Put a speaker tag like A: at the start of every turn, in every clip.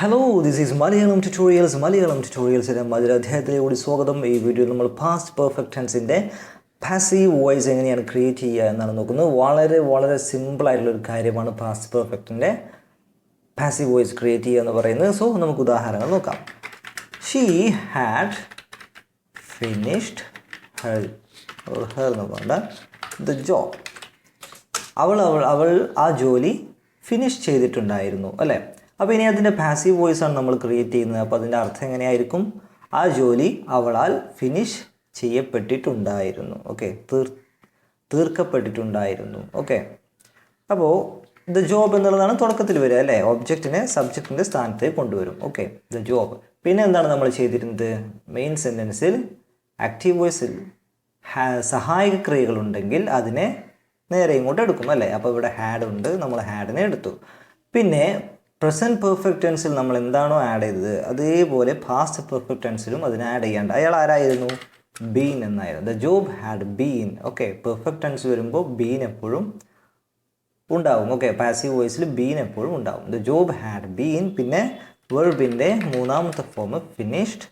A: Hello, this is Malayalam ട്യൂട്ടോറിയൽസിൻ്റെ മറ്റൊരു അധ്യായത്തിലേക്ക് സ്വാഗതം. ഈ വീഡിയോയിൽ നമ്മൾ പാസ്റ്റ് പെർഫെക്റ്റ് ടെൻസിൻ്റെ പാസീവ് വോയിസ് എങ്ങനെയാണ് ക്രിയേറ്റ് ചെയ്യുക എന്നാണ് നോക്കുന്നത്. വളരെ സിമ്പിളായിട്ടുള്ളൊരു കാര്യമാണ് പാസ്റ്റ് പെർഫെക്റ്റിൻ്റെ പാസീവ് വോയിസ് ക്രിയേറ്റ് ചെയ്യുക എന്ന് പറയുന്നത്. സോ നമുക്ക് ഉദാഹരണങ്ങൾ നോക്കാം. ഷീ ഹാഡ് ഫിനിഷ്ഡ് ഹെർ എന്ന് പറഞ്ഞ ദ ജോബ്. അവൾ ആ ജോലി ഫിനിഷ് ചെയ്തിട്ടുണ്ടായിരുന്നു അല്ലേ. അപ്പോൾ ഇനി അതിൻ്റെ പാസീവ് വോയിസാണ് നമ്മൾ ക്രിയേറ്റ് ചെയ്യുന്നത്. അപ്പോൾ അതിൻ്റെ അർത്ഥം എങ്ങനെയായിരിക്കും? ആ ജോലി അവളാൽ ഫിനിഷ് ചെയ്യപ്പെട്ടിട്ടുണ്ടായിരുന്നു. ഓക്കെ, തീർക്കപ്പെട്ടിട്ടുണ്ടായിരുന്നു. ഓക്കെ, അപ്പോൾ ദ ജോബ് എന്നുള്ളതാണ് തുടക്കത്തിൽ വരിക അല്ലേ. ഒബ്ജക്റ്റിനെ സബ്ജക്റ്റിൻ്റെ സ്ഥാനത്തേക്ക് കൊണ്ടുവരും. Okay, the job. പിന്നെ എന്താണ് നമ്മൾ ചെയ്തിരുന്നത്? മെയിൻ സെൻറ്റൻസിൽ ആക്റ്റീവ് വോയിസിൽ സഹായക ക്രിയകളുണ്ടെങ്കിൽ അതിനെ നേരെ ഇങ്ങോട്ട് എടുക്കും അല്ലേ. അപ്പോൾ ഇവിടെ ഹാഡ് ഉണ്ട്, നമ്മൾ ഹാഡിനെ എടുത്തു. പിന്നെ പ്രസൻറ്റ് പെർഫെക്റ്റ് ടെൻസിൽ നമ്മൾ എന്താണോ ആഡ് ചെയ്തത് അതേപോലെ പാസ്റ്റ് പെർഫെക്റ്റ് ടെൻസിലും അതിനെ ആഡ് ചെയ്യേണ്ട. അയാൾ ആരായിരുന്നു? ബീൻ എന്നായിരുന്നു. The job had been. Okay, perfect tense വരുമ്പോൾ ബീൻ എപ്പോഴും ഉണ്ടാവും. ഓക്കെ, പാസീവ് വോയിസിൽ ബീൻ എപ്പോഴും ഉണ്ടാവും. The job had been. പിന്നെ വെർബിൻ്റെ മൂന്നാമത്തെ ഫോം ഫിനിഷ്ഡ്,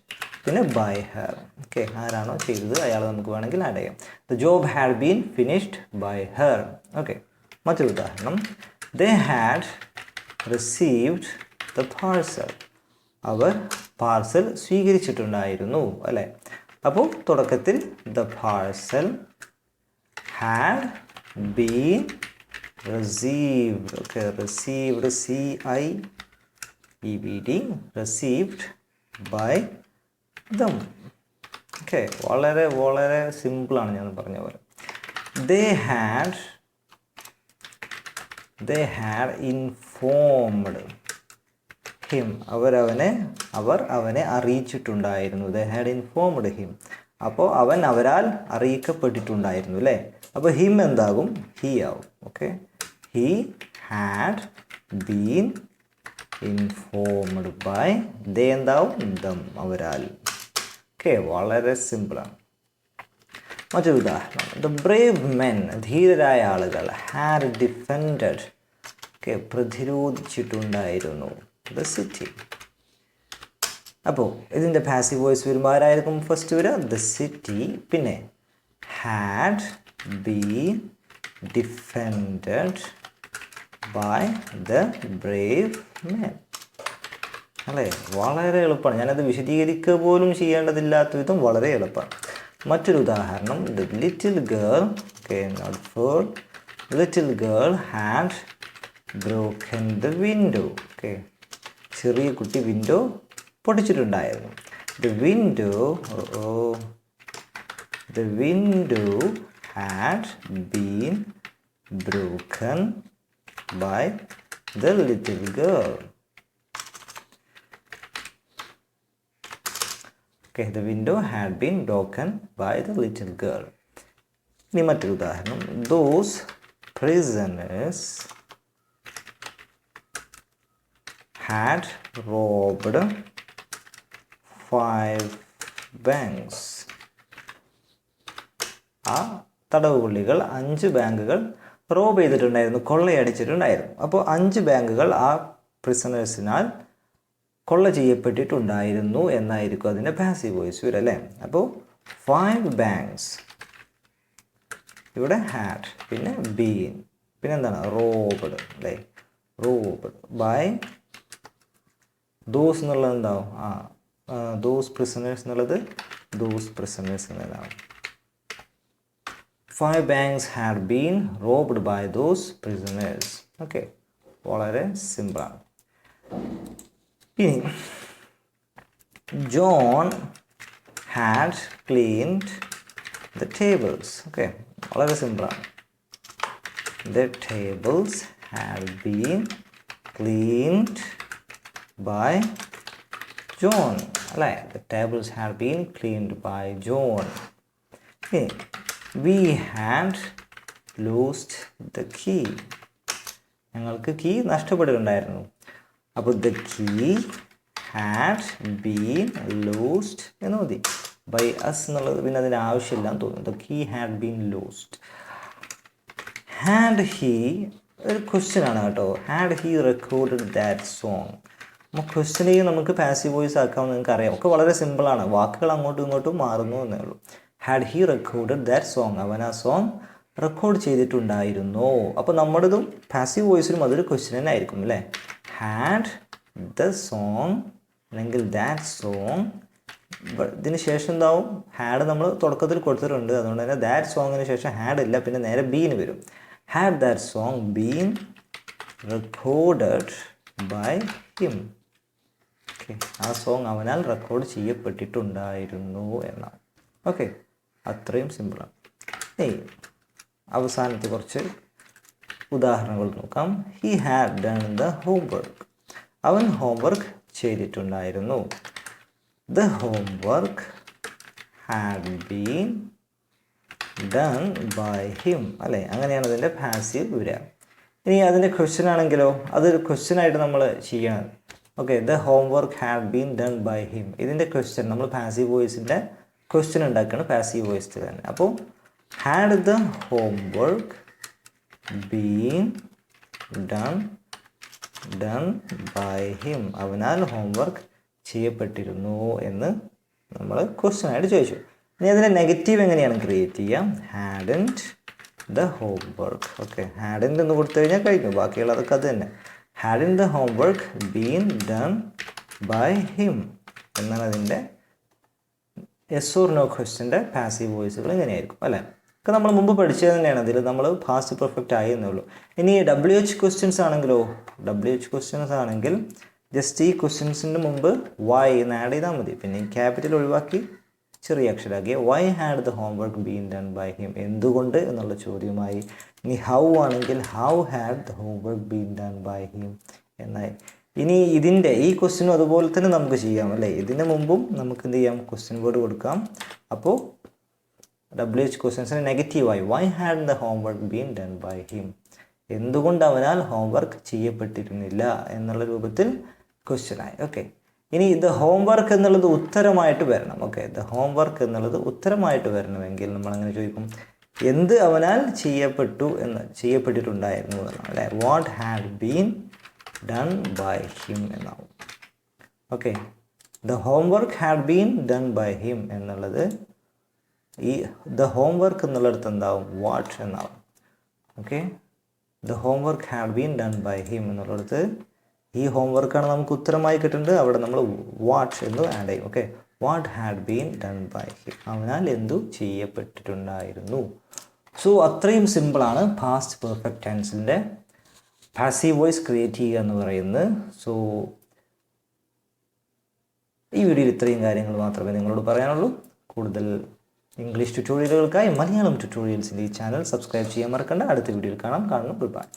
A: പിന്നെ ബൈ ഹെർ. ഓക്കെ, ആരാണോ ചെയ്തത് അയാൾ നമുക്ക് വേണമെങ്കിൽ ആഡ് ചെയ്യാം. The job had been finished by her. Okay, മറ്റൊരു ഉദാഹരണം. They had received the parcel. അവർ പാർസൽ സ്വീകരിച്ചിട്ടുണ്ടായിരുന്നു അല്ലേ. അപ്പോൾ തുടക്കത്തിൽ the parcel had been received. Okay, received CIEVD received by them. Okay, വളരെ സിമ്പിളാണ് ഞാൻ പറഞ്ഞ പോലെ. They had informed him. അവർ അവനെ അറിയിച്ചിട്ടുണ്ടായിരുന്നു. They had informed him. അപ്പോൾ അവൻ അവരാൽ അറിയിക്കപ്പെട്ടിട്ടുണ്ടായിരുന്നു അല്ലേ. അപ്പോൾ ഹിം എന്താകും? ഹീ ആവും. Okay, he had been informed by. They എന്താവും? ദം, അവരാൽ. ഓക്കെ, വളരെ സിമ്പിളാണ്. മറ്റൊരു ഉദാഹരണം. The brave men. ധീരരായ ആളുകൾ. Had defended. ഓക്കെ, പ്രതിരോധിച്ചിട്ടുണ്ടായിരുന്നു ദ സിറ്റി. അപ്പോൾ ഇതിൻ്റെ പാസീവ് വോയിസ് വരുമ്പോൾ ആരായിരിക്കും ഫസ്റ്റ് വരിക? The city. പിന്നെ had been defended by the brave men അല്ലേ. വളരെ എളുപ്പമാണ്. ഞാനത് വിശദീകരിക്കുക പോലും ചെയ്യേണ്ടതില്ലാത്ത വിധം വളരെ എളുപ്പമാണ്. മറ്റൊരു ഉദാഹരണം. The little girl. Okay, note for. Little girl had broken the window. Okay, ചെറിയ കുട്ടി വിൻഡോ പൊട്ടിച്ചിട്ടുണ്ടായിരുന്നു. The window had been broken by the little girl. Okay, the window had been broken by the little girl. ഇനി മറ്റൊരു ഉദാഹരണം. Those prisoners had robbed 5 banks. ആ തടവുപുള്ളികൾ 5 ബാങ്കുകൾ Rob ചെയ്തിട്ടുണ്ടായിരുന്നു, കൊള്ളയടിച്ചിട്ടുണ്ടായിരുന്നു. അപ്പോൾ 5 ബാങ്കുകൾ ആ പ്രിസണേഴ്സിനാൽ കൊള്ള ചെയ്യപ്പെട്ടിട്ടുണ്ടായിരുന്നു എന്നായിരിക്കും അതിൻ്റെ പാസീവ് വോയിസ് വരും അല്ലേ. അപ്പോൾ 5 ബാങ്ക്സ്. ഇവിടെ ഹാഡ്, പിന്നെ ബീൻ, പിന്നെ എന്താണ്? റോബ്ഡ് അല്ലേ. റോബ്ഡ് ബൈ ദോസ് എന്നുള്ളത് എന്താവും? ദോസ് പ്രിസണേഴ്സ് എന്നുള്ളത് ദോസ് പ്രിസണേഴ്സ് എന്നതാണ്. 5 banks had been robbed by those prisoners. Okay, വളരെ സിമ്പിളാണ്. ഇനി John had cleaned the tables. Okay, വളരെ സിമ്പിളാണ്. The tables had been cleaned by John അല്ലേ. The tables had been cleaned by John. We had lost the key. ഞങ്ങൾക്ക് key നഷ്ടപ്പെട്ടിട്ടുണ്ടായിരുന്നു. അപ്പോൾ the key had been lost എന്ന് മതി. By us എന്നുള്ളത് പിന്നെ അതിന് ആവശ്യമില്ലാന്ന് തോന്നുന്നു. The key had been lost. Had he ഒരു ക്വസ്റ്റ്യൻ ആണ് കേട്ടോ. Had he recorded that song. അപ്പോൾ ക്വസ്റ്റ്യനെയും നമുക്ക് പാസീവ് വോയിസ് ആക്കാമെന്ന് നിങ്ങൾക്ക് അറിയാം. ഒക്കെ വളരെ സിമ്പിളാണ്, വാക്കുകൾ അങ്ങോട്ടും ഇങ്ങോട്ടും മാറുന്നു എന്നേ ഉള്ളൂ. Had he recorded that song, അവൻ ആ സോങ് റെക്കോർഡ് ചെയ്തിട്ടുണ്ടായിരുന്നു. അപ്പോൾ നമ്മുടേതും പാസീവ് വോയിസിലും അതൊരു ക്വസ്റ്റ്യൻ തന്നെ ആയിരിക്കും അല്ലേ. ഹാഡ് ദ സോങ് അല്ലെങ്കിൽ ദാറ്റ് സോങ്, ഇതിന് ശേഷം എന്താവും, ഹാഡ് നമ്മൾ തുടക്കത്തിൽ കൊടുത്തിട്ടുണ്ട്, അതുകൊണ്ട് തന്നെ ദാറ്റ് സോങ്ങിന് ശേഷം ഹാഡ് ഇല്ല, പിന്നെ നേരെ ബീന് വരും. Had that song been recorded by him. Okay, ആ സോങ് അവനാൽ റെക്കോർഡ് ചെയ്യപ്പെട്ടിട്ടുണ്ടായിരുന്നു എന്നാണ്. ഓക്കെ, അത്രയും സിമ്പിളാണ്. അവസാനത്തെ കുറച്ച് ഉദാഹരണങ്ങൾ നോക്കാം. He had done the homework, അവൻ ഹോംവർക്ക് ചെയ്തിട്ടുണ്ടായിരുന്നു. The homework had been done by him അല്ലേ, അങ്ങനെയാണ് അതിൻ്റെ പാസീവ് വരിക. ഇനി അതിൻ്റെ ക്വസ്റ്റ്യൻ ആണെങ്കിലോ, അതൊരു ക്വസ്റ്റ്യൻ ആയിട്ട് നമ്മൾ ചെയ്യണം. Okay, the homework had been done by him, ഇതിൻ്റെ ക്വസ്റ്റ്യൻ നമ്മൾ പാസീവ് വോയിസിൻ്റെ ക്വസ്റ്റ്യൻ ഉണ്ടാക്കുകയാണ് പാസീവ് വോയിസിൽ തന്നെ. അപ്പോൾ had the homework been done by him, അവനാൽ ഹോംവർക്ക് ചെയ്യപ്പെട്ടിരുന്നു എന്ന് നമ്മൾ ക്വസ്റ്റ്യൻ ആയിട്ട് ചോദിച്ചു. ഇനി അതിൻ്റെ നെഗറ്റീവ് എങ്ങനെയാണ് ക്രിയേറ്റ് ചെയ്യാം. Hadn't the homework. Okay, hadn't എന്ന് കൊടുത്തു കഴിഞ്ഞാൽ കഴിഞ്ഞു, ബാക്കിയുള്ളതൊക്കെ അത് തന്നെ. Hadn't the homework been done by him എന്നാണ് അതിൻ്റെ യെസ് ഓർ നോ ക്വസ്റ്റ്യൻ്റെ പാസീവ് വോയിസുകൾ ഇങ്ങനെയായിരിക്കും അല്ലേ. ഒക്കെ നമ്മൾ മുമ്പ് പഠിച്ചത് തന്നെയാണ്, അതിൽ നമ്മൾ പാസ്റ്റ് പെർഫെക്റ്റ് ആയി എന്നേ ഉള്ളൂ. ഇനി WH ക്വസ്റ്റ്യൻസ് ആണെങ്കിലോ, WH ക്വസ്റ്റ്യൻസ് ആണെങ്കിൽ ജസ്റ്റ് ഈ ക്വസ്റ്റ്യൻസിൻ്റെ മുമ്പ് വൈ എന്ന് ആഡ് ചെയ്താൽ മതി. പിന്നെ ഈ ക്യാപിറ്റൽ ഒഴിവാക്കി ചെറിയ അക്ഷരാക്കിയ why had the homework been done by him, എന്തുകൊണ്ട് എന്നുള്ള ചോദ്യമായി. ഇനി ഹൗ ആണെങ്കിൽ how had the homework been done by him എന്നായി. ഇനി ഇതിൻ്റെ ഈ ക്വസ്റ്റ്യനും അതുപോലെ തന്നെ നമുക്ക് ചെയ്യാം അല്ലേ. ഇതിന് മുമ്പും നമുക്ക് എന്ത് ചെയ്യാം, ക്വസ്റ്റ്യൻ വേർഡ് കൊടുക്കാം. അപ്പോൾ WH ക്വസ്റ്റ്യൻസിന് നെഗറ്റീവായി why had the homework been done by him, എന്തുകൊണ്ട് അവനാൽ ഹോംവർക്ക് ചെയ്യപ്പെട്ടിരുന്നില്ല എന്നുള്ള രൂപത്തിൽ ക്വസ്റ്റ്യനായി. ഓക്കെ, ഇനി ദ ഹോംവർക്ക് എന്നുള്ളത് ഉത്തരമായിട്ട് വരണം. ഓക്കെ, ദ ഹോംവർക്ക് എന്നുള്ളത് ഉത്തരമായിട്ട് വരണമെങ്കിൽ നമ്മൾ അങ്ങനെ ചോദിക്കും, എന്ത് അവനാൽ ചെയ്യപ്പെട്ടിട്ടുണ്ടായിരുന്നു എന്നാണ് അല്ലേ. What had been done by him എന്നാവും. Okay, the homework had been done by him എന്നുള്ളത് ഈ ദ ഹോംവർക്ക് എന്നുള്ളിടത്ത് എന്താവും, വാട്ട് എന്നാവും. Okay, the homework had been done by him എന്നുള്ളിടത്ത് ഈ ഹോംവർക്കാണ് നമുക്ക് ഉത്തരമായി കിട്ടുന്നത്, അവിടെ നമ്മൾ വാട്ട് എന്ന് ആഡ് ചെയ്യും. Okay, what had been done by him, അവനാൽ എന്തു ചെയ്യപ്പെട്ടിട്ടുണ്ടായിരുന്നു. സോ അത്രയും സിമ്പിളാണ് പാസ്റ്റ് പെർഫെക്റ്റ് ടെൻസിൻ്റെ പാസീവ് വോയിസ് ക്രിയേറ്റ് ചെയ്യുക എന്ന് പറയുന്നത്. സോ ഈ വീഡിയോയിൽ ഇത്രയും കാര്യങ്ങൾ മാത്രമേ നിങ്ങളോട് പറയാനുള്ളൂ. കൂടുതൽ ഇംഗ്ലീഷ് ട്യൂട്ടോറിയലുകൾക്കായി മലയാളം ട്യൂട്ടോറിയൽസിൻ്റെ ഈ ചാനൽ സബ്സ്ക്രൈബ് ചെയ്യാൻ മറക്കണ്ട. അടുത്ത വീഡിയോയിൽ കാണാം. Good bye.